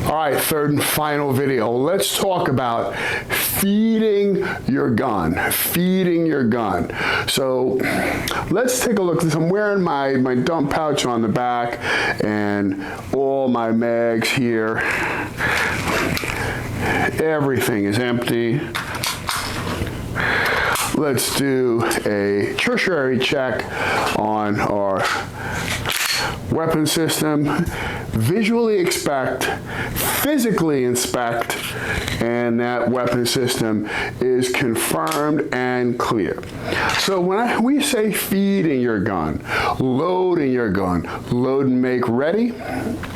All right, third and final video. Let's talk about feeding your gun. Feeding your gun. So let's take a look. I'm wearing my dump pouch on the back and all my mags here. Everything is empty. Let's do a tertiary check on our weapon system. Visually inspect, physically inspect, and that weapon system is confirmed and clear. So when we say feeding your gun, loading your gun, load and make ready.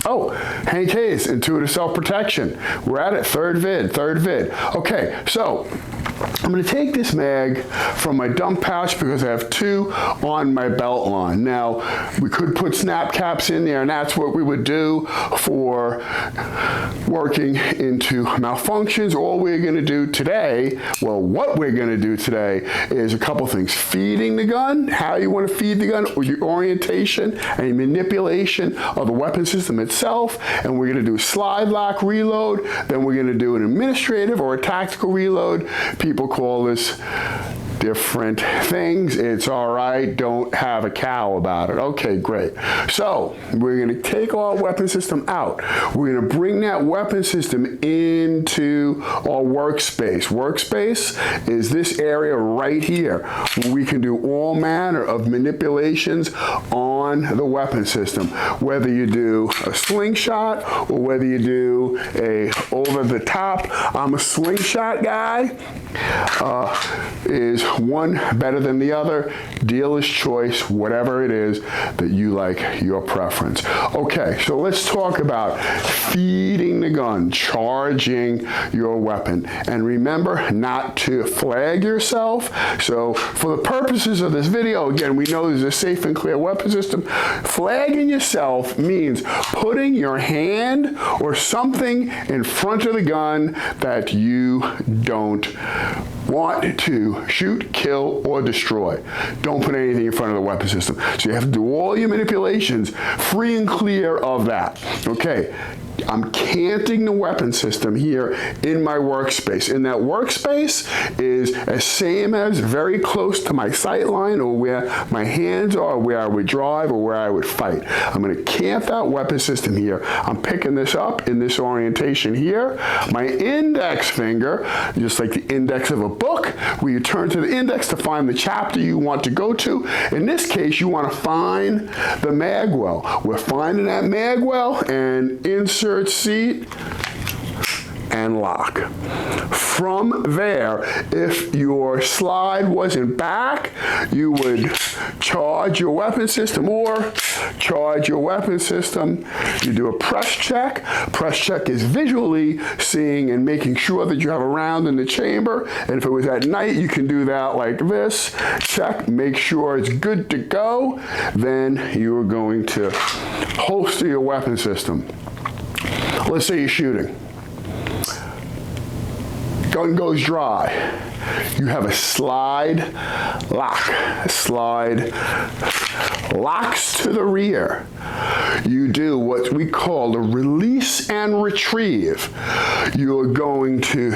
Oh, Hank Hayes, intuitive self-protection. We're at it, third vid. Okay, so I'm going to take this mag from my dump pouch because I have two on my belt line. Now, we could put snap caps in there, and that's what we would do for working into malfunctions. All we're going to do today, well, what we're going to do today is a couple things. Feeding the gun, how you want to feed the gun, or your orientation and manipulation of the weapon system itself, and we're going to do slide lock reload, then we're going to do an administrative or a tactical reload. People call this different things. It's all right. Don't have a cow about it. Okay, great. So we're going to take our weapon system out. We're going to bring that weapon system into our workspace. Workspace is this area right here where we can do all manner of manipulations on the weapon system. Whether you do a slingshot or whether you do a over the top. I'm a slingshot guy. Is one better than the other? Dealer's choice, whatever it is that you like, your preference. Okay, so let's talk about feeding the gun, charging your weapon. And remember not to flag yourself. So for the purposes of this video, again, we know there's a safe and clear weapon system. Flagging yourself means putting your hand or something in front of the gun that you don't want to shoot, kill, or destroy. Don't put anything in front of the weapon system. So you have to do all your manipulations free and clear of that. Okay, I'm canting the weapon system here in my workspace. And that workspace is as same as very close to my sight line or where my hands are, where I would drive or where I would fight. I'm going to cant that weapon system here. I'm picking this up in this orientation here. My index finger, just like the index of a book, where you turn to the index to find the chapter you want to go to. In this case, you want to find the mag well. We're finding that mag well and insert seat and lock. From there, if your slide wasn't back, you would charge your weapon system or charge your weapon system. You do a press check. Press check is visually seeing and making sure that you have a round in the chamber. And if it was at night, you can do that like this. Check, make sure it's good to go. Then you are going to holster your weapon system. Let's say you're shooting. Gun goes dry. You have a slide lock. Slide locks to the rear. You do what we call a release and retrieve. You're going to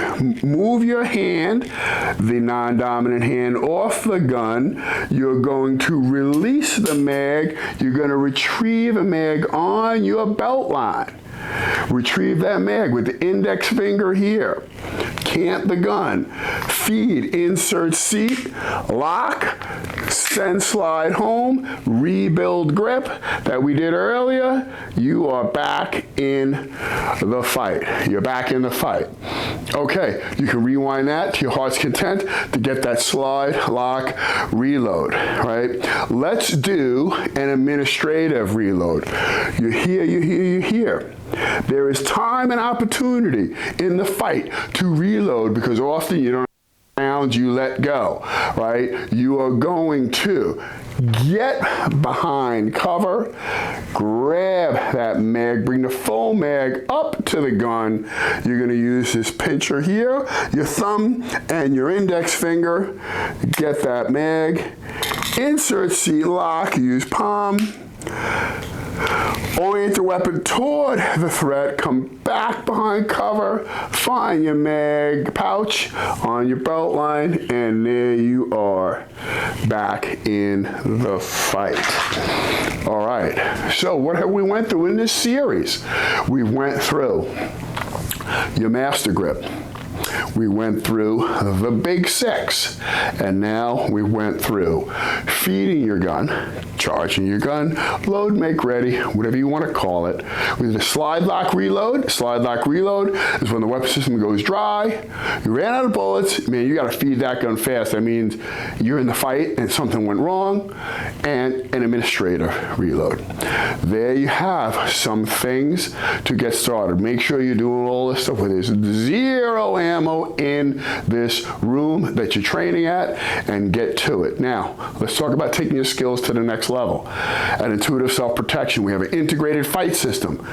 move your hand, the non-dominant hand, off the gun. You're going to release the mag. You're going to retrieve a mag on your belt line. Retrieve that mag with the index finger here. Cant the gun. Feed, insert seat, lock, send slide home, rebuild grip that we did earlier. You are back in the fight. You're back in the fight. Okay, you can rewind that to your heart's content to get that slide, lock, reload, right? Let's do an administrative reload. You're here. There is time and opportunity in the fight to reload because often you don't rounds you let go, right? You are going to get behind cover, grab that mag, bring the full mag up to the gun. You're going to use this pincher here, your thumb and your index finger, get that mag, insert seat lock, use palm, Orient the weapon toward the threat, come back behind cover, find your mag pouch on your belt line, and there you are, back in the fight. All right, so what have we went through in this series? We went through your master grip. We went through the big six, and now we went through feeding your gun, charging your gun, load, make ready, whatever you want to call it. We did a slide lock reload. Slide lock reload is when the weapon system goes dry, you ran out of bullets, man, you got to feed that gun fast. That means you're in the fight and something went wrong, and an administrative reload. There you have some things to get started. Make sure you're doing all this stuff with there's zero ammo in this room that you're training at, and get to it. Now, let's talk about taking your skills to the next level. At Intuitive Self-Protection, we have an integrated fight system.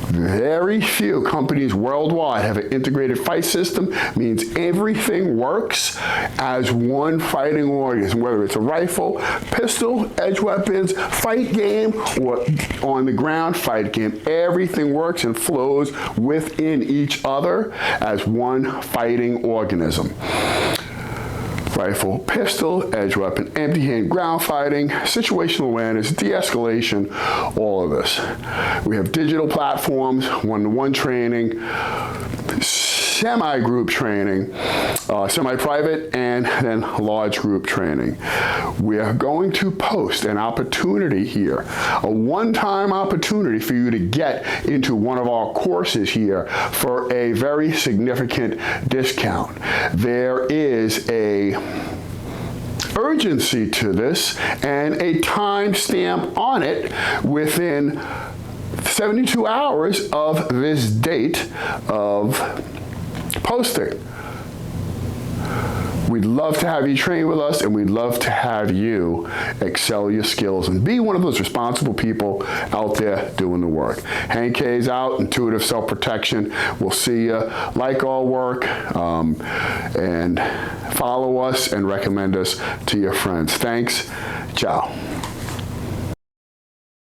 Very few companies worldwide have an integrated fight system. Means everything works as one fighting organism, whether it's a rifle, pistol, edge weapons, fight game, or on the ground fight game. Everything works and flows within each other as one fighting organism. Rifle, pistol, edge weapon, empty hand, ground fighting, situational awareness, de-escalation, all of this. We have digital platforms, one-to-one training, semi-group training, semi-private, and then large group training. We are going to post an opportunity here, a one-time opportunity for you to get into one of our courses here for a very significant discount. There is a urgency to this and a time stamp on it within 72 hours of this date of posting. We'd love to have you train with us, and we'd love to have you excel your skills and be one of those responsible people out there doing the work. Hank K's out, Intuitive Self-Protection. We'll see you. Like our work, and follow us and recommend us to your friends. Thanks. Ciao.